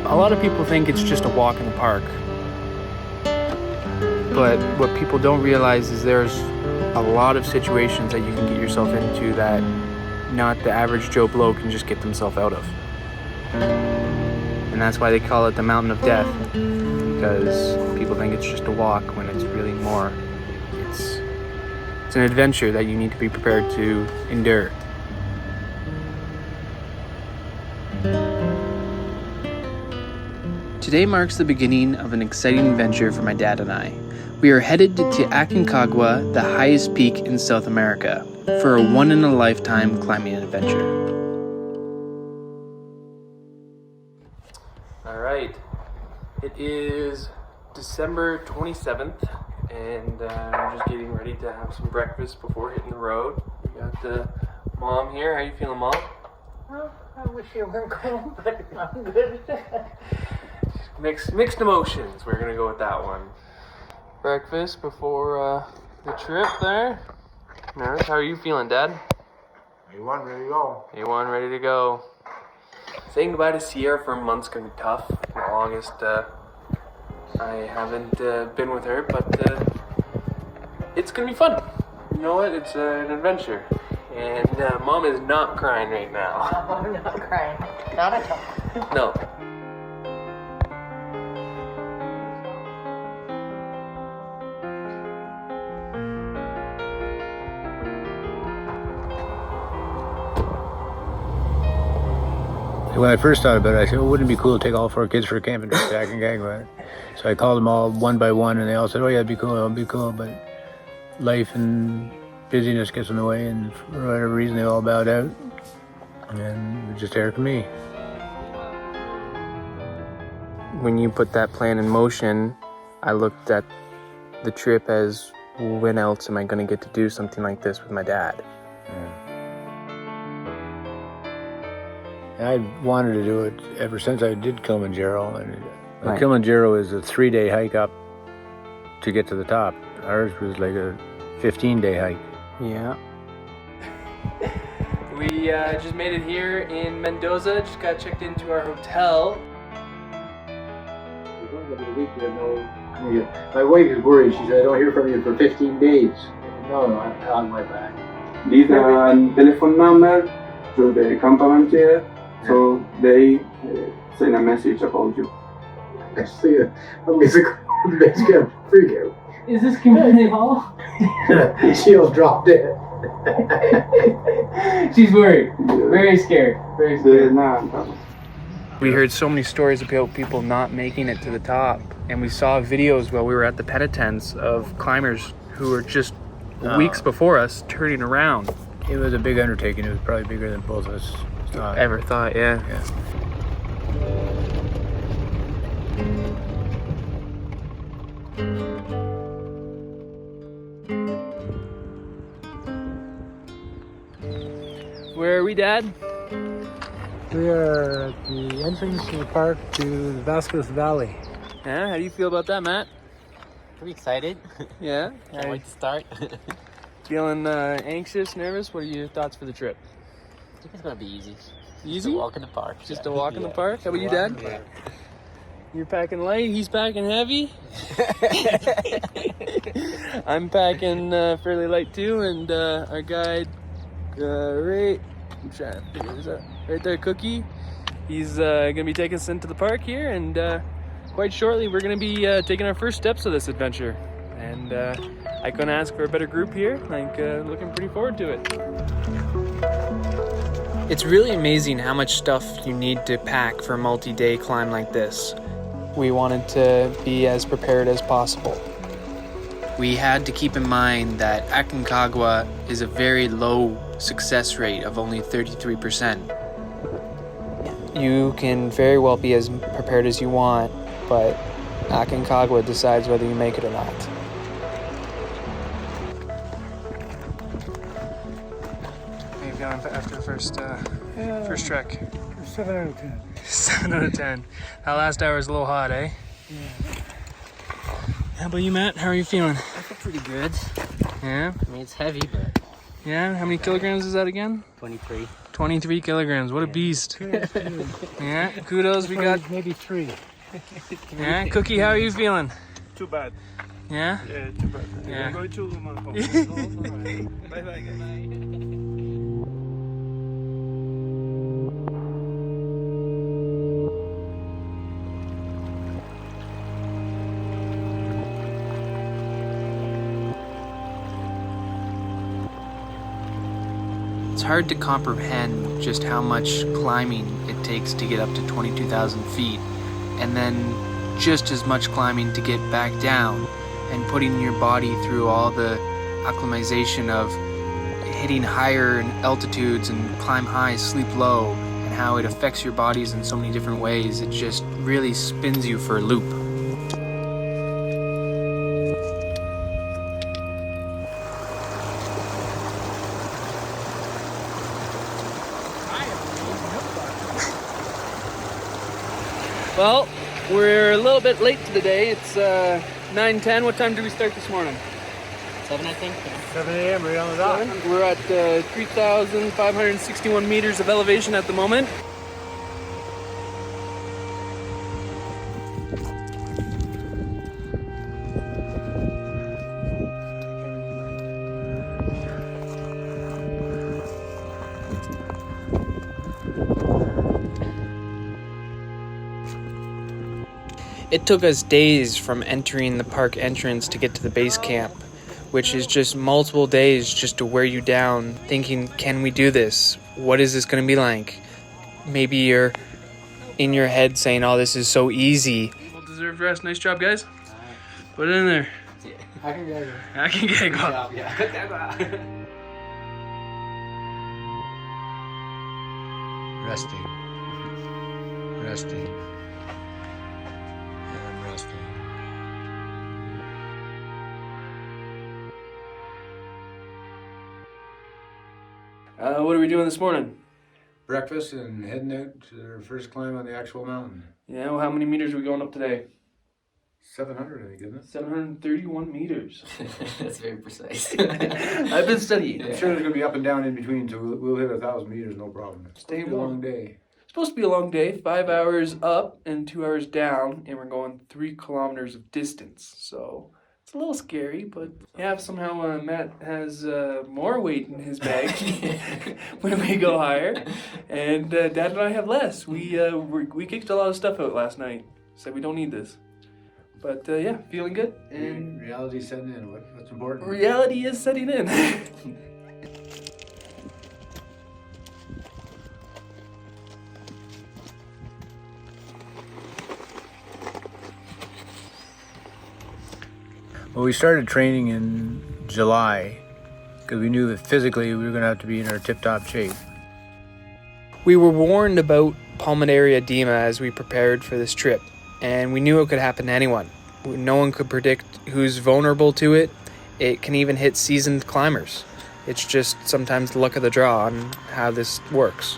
A lot of people think it's just a walk in the park. But what people don't realize is there's a lot of situations that you can get yourself into that not the average Joe Blow can just get themselves out of. And that's why they call it the Mountain of Death, because people think it's just a walk when it's really more. It's an adventure that you need to be prepared to endure. Today marks the beginning of an exciting venture for my dad and I. We are headed to Aconcagua, the highest peak in South America, for a one-in-a-lifetime climbing adventure. All right, it is December 27th, and I'm just getting ready to have some breakfast before hitting the road. We got Mom here. How you feeling, Mom? Well, I wish you weren't cold, but I'm good. Mixed emotions. We're gonna go with that one. Breakfast before the trip there. Nurse, how are you feeling, Dad? A1 ready to go. A1 ready to go. Saying goodbye to Sierra for a month's gonna be tough. The longest I haven't been with her, but it's gonna be fun. You know what? It's an adventure. And Mom is not crying right now. No, I'm not crying. Not at all. No. When I first thought about it, I said, well, wouldn't it be cool to take all 4 kids for a camping trip to Aconcagua? So I called them all one by one, and they all said, oh yeah, it'd be cool, but life and busyness gets in the way, and for whatever reason, they all bowed out, and it just aired to me. When you put that plan in motion, I looked at the trip as, when else am I going to get to do something like this with my dad? I wanted to do it ever since I did Kilimanjaro. And Right. Kilimanjaro is a 3-day hike up to get to the top. Ours was like a 15-day hike. Yeah. We just made it here in Mendoza. Just got checked into our hotel. My wife is worried. She said, I don't hear from you for 15 days. No, I'm on my back. Leave a telephone number to the campament here, so they send a message about you. I see it. I'm going to get a freak out. Is this community hall? She'll drop dead. She's worried. Very scared. Very scared. We heard so many stories about people not making it to the top, and we saw videos while we were at the penitence of climbers who were just weeks before us turning around. It was a big undertaking. It was probably bigger than both of us Ever thought, yeah. Where are we, Dad? We are at the entrance to the park to the Vasquez Valley. Yeah, how do you feel about that, Matt? Pretty excited. Yeah? Can't wait to start. Feeling anxious, nervous? What are your thoughts for the trip? I think it's gonna be easy. Easy? Just a walk in the park. Just a walk in the park? How about you, Dad? Yeah. You're packing light, he's packing heavy. I'm packing fairly light too, and our guide, I'm trying to figure this out. Right there, Cookie. He's gonna be taking us into the park here, and quite shortly we're gonna be taking our first steps of this adventure. And I couldn't ask for a better group here. Looking pretty forward to it. It's really amazing how much stuff you need to pack for a multi-day climb like this. We wanted to be as prepared as possible. We had to keep in mind that Aconcagua is a very low success rate of only 33%. You can very well be as prepared as you want, but Aconcagua decides whether you make it or not. How you feeling after the first trek? 7 out of 10. 7 out of 10. That last hour is a little hot, eh? Yeah. How about you, Matt? How are you feeling? I feel pretty good. Yeah? I mean, it's heavy, but Yeah, how many kilograms is that again? 23. 23 kilograms. What a beast. Yeah, kudos. We got maybe 3. Yeah, Cookie, how are you feeling? Too bad. Yeah? Yeah, too bad. Yeah. I'm going to my home. Bye bye, guys. It's hard to comprehend just how much climbing it takes to get up to 22,000 feet, and then just as much climbing to get back down, and putting your body through all the acclimatization of hitting higher altitudes and climb high, sleep low, and how it affects your bodies in so many different ways. It just really spins you for a loop. Well, we're a little bit late to the day. It's 9:10. What time did we start this morning? 7, I think. 7 a.m. right on the dot. We're at 3,561 meters of elevation at the moment. It took us days from entering the park entrance to get to the base camp, which is just multiple days just to wear you down, thinking, can we do this? What is this going to be like? Maybe you're in your head saying, oh, this is so easy. Well-deserved rest. Nice job, guys. Put it in there. Aconcagua. Yeah. Resting. Resting. And I'm resting. What are we doing this morning? Breakfast and heading out to our first climb on the actual mountain. Yeah, well, how many meters are we going up today? 700, I think, isn't it? 731 meters. That's very precise. I've been studying. I'm sure there's going to be up and down in between, so we'll hit 1,000 meters, no problem. Stay It's a warm. long day. It's supposed to be a long day, 5 hours up and 2 hours down, and we're going 3 kilometers of distance. So it's a little scary, but yeah, somehow Matt has more weight in his bag when we go higher, and Dad and I have less. We kicked a lot of stuff out last night. Said we don't need this, but yeah, feeling good. And Reality setting in. What's important? reality is setting in. Well, we started training in July because we knew that physically we were going to have to be in our tip-top shape. We were warned about pulmonary edema as we prepared for this trip, and we knew it could happen to anyone. No one could predict who's vulnerable to it. It can even hit seasoned climbers. It's just sometimes the luck of the draw on how this works.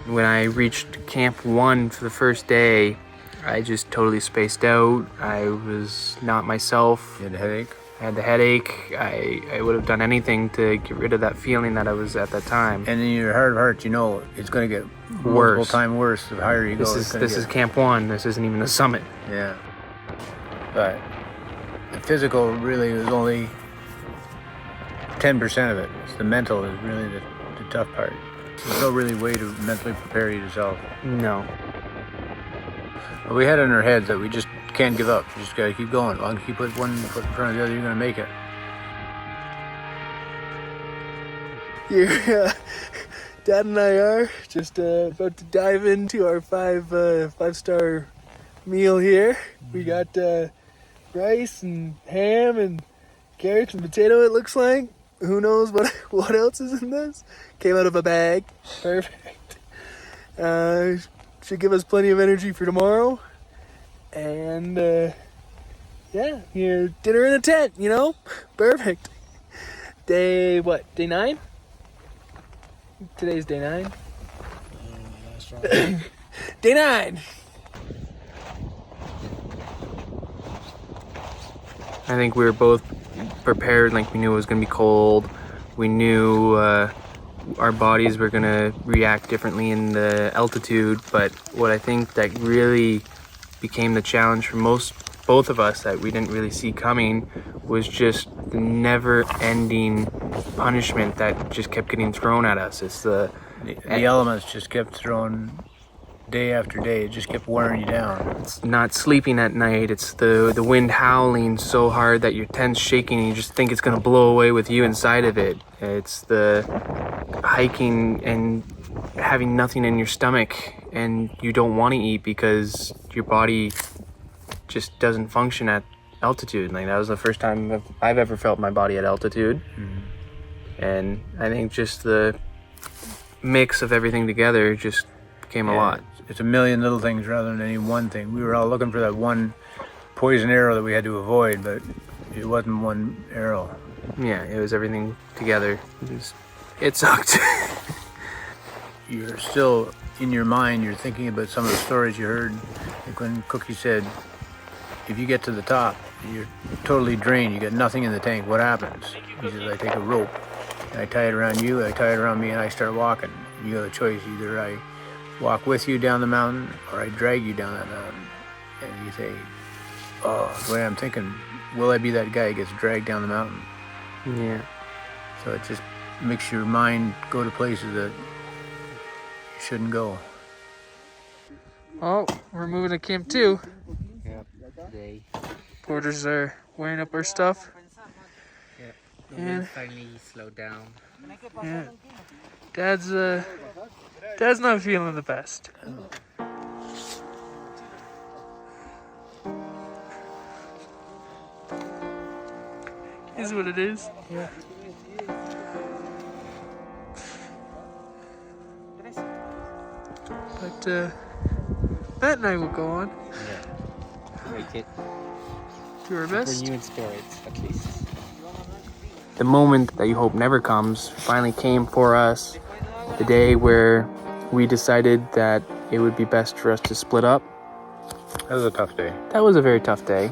When I reached Camp 1 for the first day, I just totally spaced out. I was not myself. You had a headache? I had the headache. I would have done anything to get rid of that feeling that I was at that time. And in your heart of hearts, you know it's going to get Worse. multiple time worse the higher you go. This is Camp 1. This isn't even the summit. Yeah. But the physical really was only 10% of it. It's the mental is really the tough part. There's no really way to mentally prepare yourself. No. But we had it in our heads that we just can't give up. You just got to keep going. As long as you put one foot in front of the other, you're going to make it. Here, Dad and I are just about to dive into our five-star meal here. We got rice and ham and carrots and potato, it looks like. Who knows what else is in this? Came out of a bag. Perfect. Should give us plenty of energy for tomorrow. And yeah, here, dinner in a tent, you know? Perfect. Day 9? Today's day 9. Day 9. I think we were both prepared, like we knew it was gonna be cold. We knew our bodies were gonna react differently in the altitude, but what I think that really became the challenge for both of us that we didn't really see coming was just the never-ending punishment that just kept getting thrown at us. It's the elements just kept throwing day after day. It just kept wearing you down. It's not sleeping at night. It's the wind howling so hard that your tent's shaking and you just think it's gonna blow away with you inside of it. It's the hiking and having nothing in your stomach and you don't want to eat because your body just doesn't function at altitude. Like, that was the first time I've ever felt my body at altitude. And I think just the mix of everything together just became a lot. It's a million little things rather than any one thing. We were all looking for that one poison arrow that we had to avoid, but it wasn't one arrow. Yeah, it was everything together. It sucked. You're still, in your mind, you're thinking about some of the stories you heard. Like when Cookie said, if you get to the top, you're totally drained, you got nothing in the tank, what happens? He says, I take a rope, and I tie it around you, I tie it around me, and I start walking. You have a choice, either I walk with you down the mountain, or I drag you down that mountain. And you say, oh, the way I'm thinking, will I be that guy who gets dragged down the mountain? Yeah. So it just makes your mind go to places that you shouldn't go. Oh, we're moving to Camp 2. Yep. Today. Porters are wearing up our stuff. Yep. The And wind finally slowed down. yeah, Dad's not feeling the best. Is what it is. Yeah. But Matt and I will go on. Yeah. Make it. Do our best. Bring you in spirits, at least. The moment that you hope never comes finally came for us. The day where we decided that it would be best for us to split up. That was a tough day. That was a very tough day.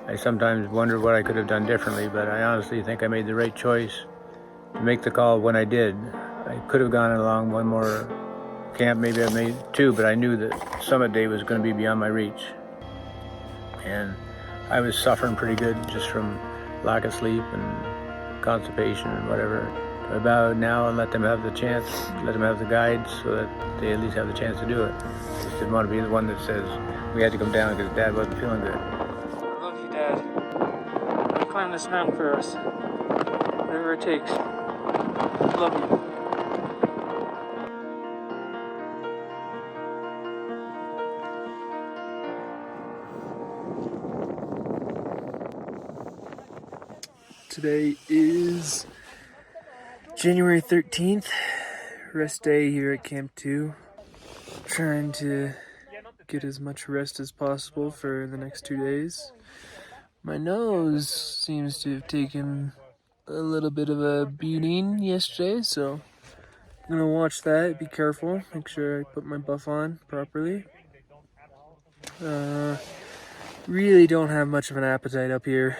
I sometimes wonder what I could have done differently, but I honestly think I made the right choice to make the call when I did. I could have gone along one more camp, maybe I made two, but I knew that Summit Day was going to be beyond my reach. And I was suffering pretty good just from lack of sleep and constipation and whatever. I bow now and let them have the chance, let them have the guides so that they at least have the chance to do it. I just didn't want to be the one that says we had to come down because Dad wasn't feeling good. I love you, Dad. I'll climb this mountain for us. Whatever it takes. Love you. Today is January 13th, rest day here at Camp 2. Trying to get as much rest as possible for the next 2 days. My nose seems to have taken a little bit of a beating yesterday, so I'm gonna watch that, be careful, make sure I put my buff on properly. Really don't have much of an appetite up here.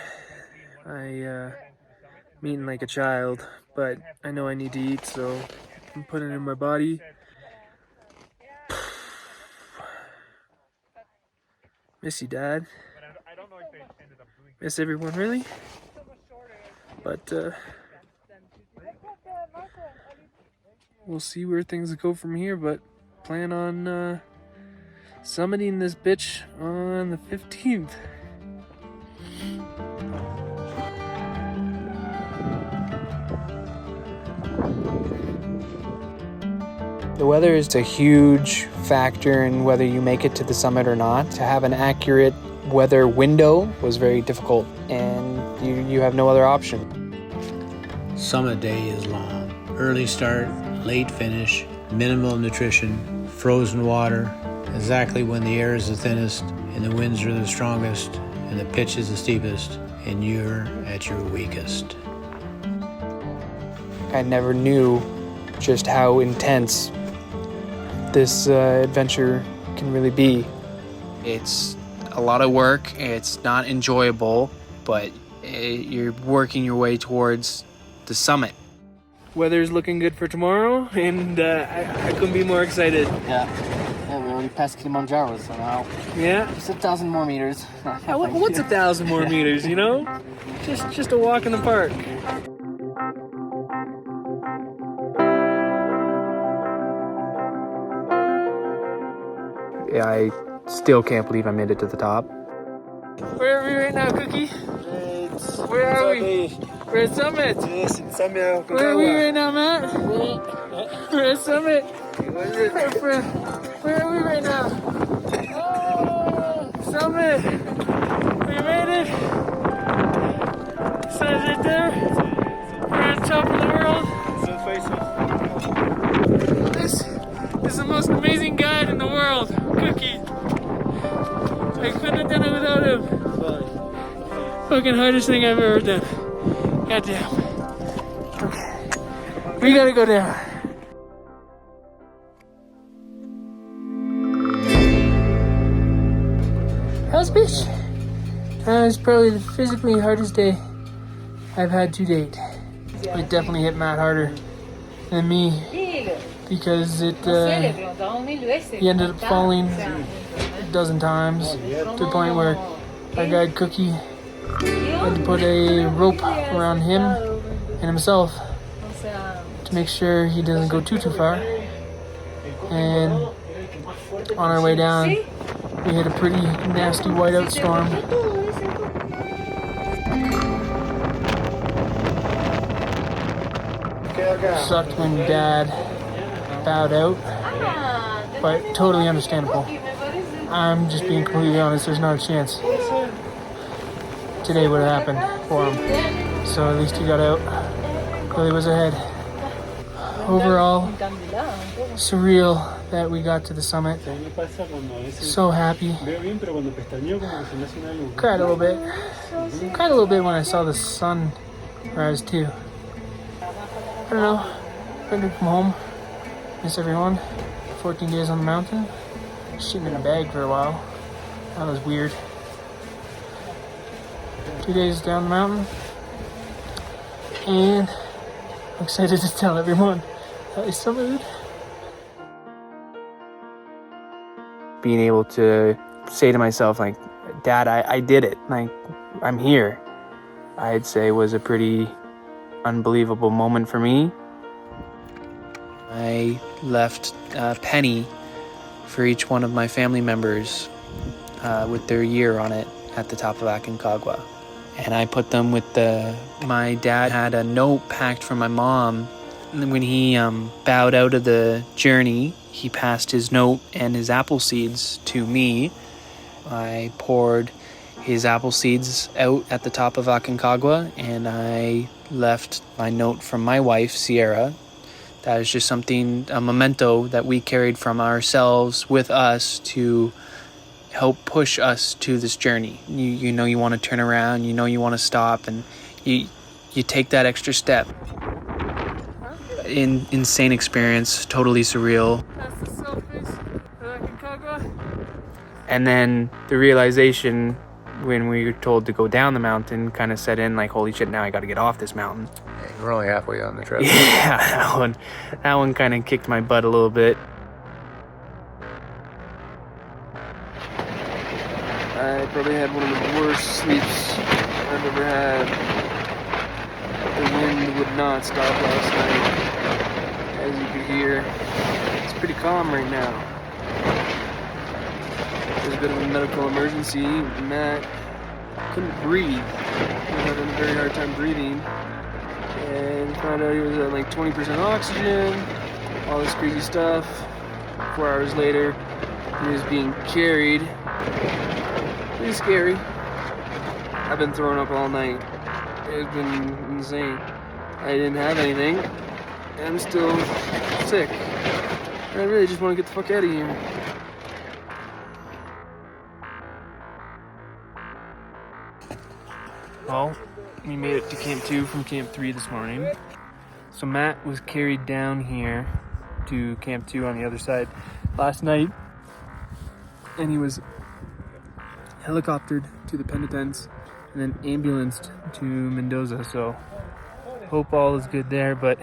I'm eating like a child, but I know I need to eat, so I'm putting it in my body. Miss you, Dad. Miss everyone, really. But we'll see where things go from here, but plan on summiting this bitch on the 15th. The weather is a huge factor in whether you make it to the summit or not. To have an accurate weather window was very difficult, and you have no other option. Summit day is long. Early start, late finish, minimal nutrition, frozen water, exactly when the air is the thinnest and the winds are the strongest and the pitch is the steepest and you're at your weakest. I never knew just how intense this adventure can really be. It's a lot of work, it's not enjoyable, but you're working your way towards the summit. Weather's looking good for tomorrow, and I couldn't be more excited. Yeah. Yeah, we already passed Kilimanjaro, so now Yeah? just 1,000 more meters. Yeah, what's 1,000 more meters, you know? Just a walk in the park. Yeah, I still can't believe I made it to the top. Where are we right now, Cookie? Where are we? We're at Summit. Yes, in Summit. Where are we right now, Matt? We're at Summit. Where are we right now? Oh, Summit. We made it. Sun's right there. We're on top of the world. This is the most amazing guide in the world, Cookie. I couldn't have done it without him. Fucking hardest thing I've ever done. Goddamn. Okay. We gotta go down. Hell's Beach. It's probably the physically hardest day I've had to date. It definitely hit Matt harder than me because he ended up falling a dozen times to the point where our guide Cookie had to put a rope around him and himself to make sure he doesn't go too far. And on our way down, we hit a pretty nasty whiteout storm. Sucked when Dad bowed out, but totally understandable. I'm just being completely honest, there's not a chance today would have happened for him. So at least he got out while he was ahead. Overall, surreal that we got to the summit. So happy. Cried a little bit. Cried a little bit when I saw the sun rise too. I don't know. Ready to come home. Miss everyone. 14 days on the mountain. Shitting in a bag for a while. That was weird. 2 days down the mountain. And I'm excited to tell everyone that I summited. Being able to say to myself, like, Dad, I did it. Like, I'm here. I'd say was a pretty unbelievable moment for me. I left a penny for each one of my family members with their year on it at the top of Aconcagua. And I put them with my dad had a note packed from my mom. And when he bowed out of the journey, he passed his note and his apple seeds to me. I poured his apple seeds out at the top of Aconcagua, and I left my note from my wife, Sierra. That is just something, a memento that we carried from ourselves with us to help push us to this journey. You know you want to turn around, you know you want to stop, and you take that extra step. Insane experience, totally surreal. That's the surface of Aconcagua. And then the realization when we were told to go down the mountain kind of set in, like, holy shit, now I got to get off this mountain. We're only halfway on the trip. Yeah, that one kind of kicked my butt a little bit. I probably had one of the worst sleeps I've ever had. The wind would not stop last night, as you could hear. It's pretty calm right now. There's a bit of a medical emergency. Matt couldn't breathe. He was having a very hard time breathing. And found out he was at like 20% oxygen, all this crazy stuff. 4 hours later, he was being carried. Pretty scary. I've been throwing up all night. It's been insane. I didn't have anything. I'm still sick. I really just want to get the fuck out of here. Well, we made it to Camp 2 from Camp 3 this morning. So Matt was carried down here to Camp 2 on the other side last night. And he was helicoptered to the penitence and then ambulanced to Mendoza. So hope all is good there, but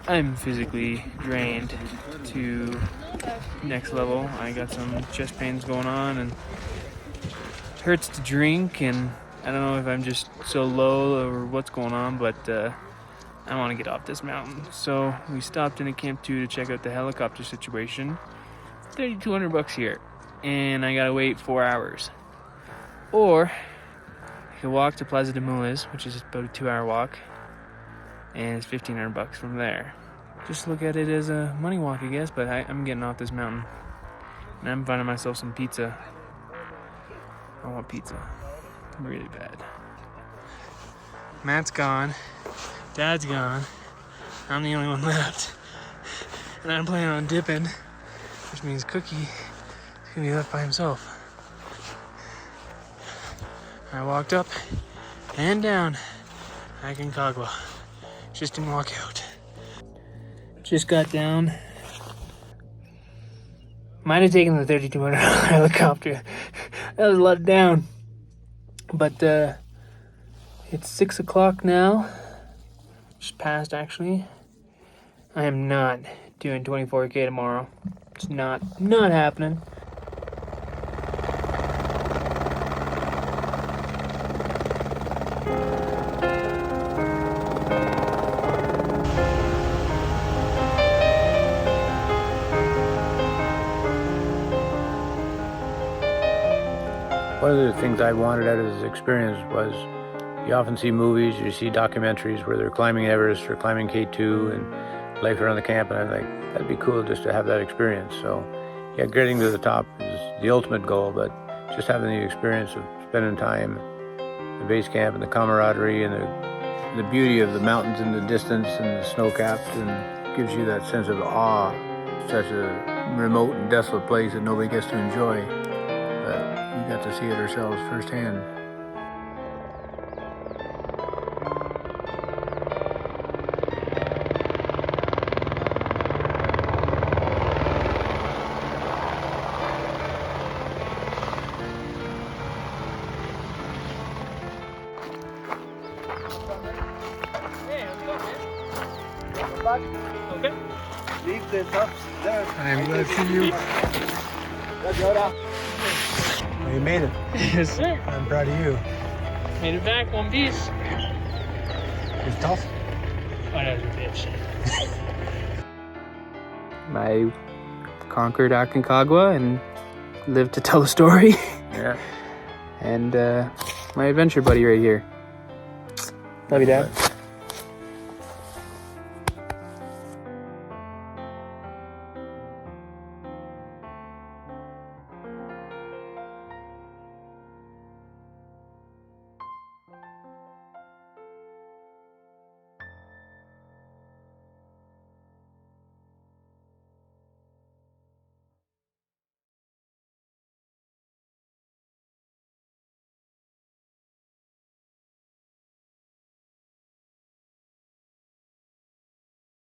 I'm physically drained to next level. I got some chest pains going on and it hurts to drink, and I don't know if I'm just so low or what's going on, but I want to get off this mountain. So we stopped in at Camp 2 to check out the helicopter situation. $3,200 here, and I gotta wait 4 hours. Or I could walk to Plaza de Mules, which is about a 2-hour walk, and it's $1,500 from there. Just look at it as a money walk, I guess, but I'm getting off this mountain. And I'm finding myself some pizza. I want pizza. Really bad. Matt's gone. Dad's gone. I'm the only one left. And I'm planning on dipping, which means Cookie is gonna be left by himself. I walked up and down Aconcagua. Just didn't walk out. Just got down. Might have taken the $3,200 helicopter. That was a lot down. But it's 6 o'clock now. Just passed, actually. I am not doing 24K tomorrow. It's not happening. One of the things I wanted out of this experience was you often see movies, you see documentaries where they're climbing Everest or climbing K2 and life around the camp, and I'm like, that'd be cool just to have that experience. So yeah, getting to the top is the ultimate goal, but just having the experience of spending time at the base camp and the camaraderie and the beauty of the mountains in the distance and the snow-capped, and gives you that sense of awe. Such a remote and desolate place that nobody gets to enjoy. We got to see it ourselves firsthand. Okay. Leave the tops there. I'm glad to see you. Well, you made it. Yes, sir. I'm proud of you. Made it back one piece. It's tough. Oh, that was a bitch. I conquered Aconcagua and lived to tell the story. Yeah. And my adventure buddy right here. Love you, Dad.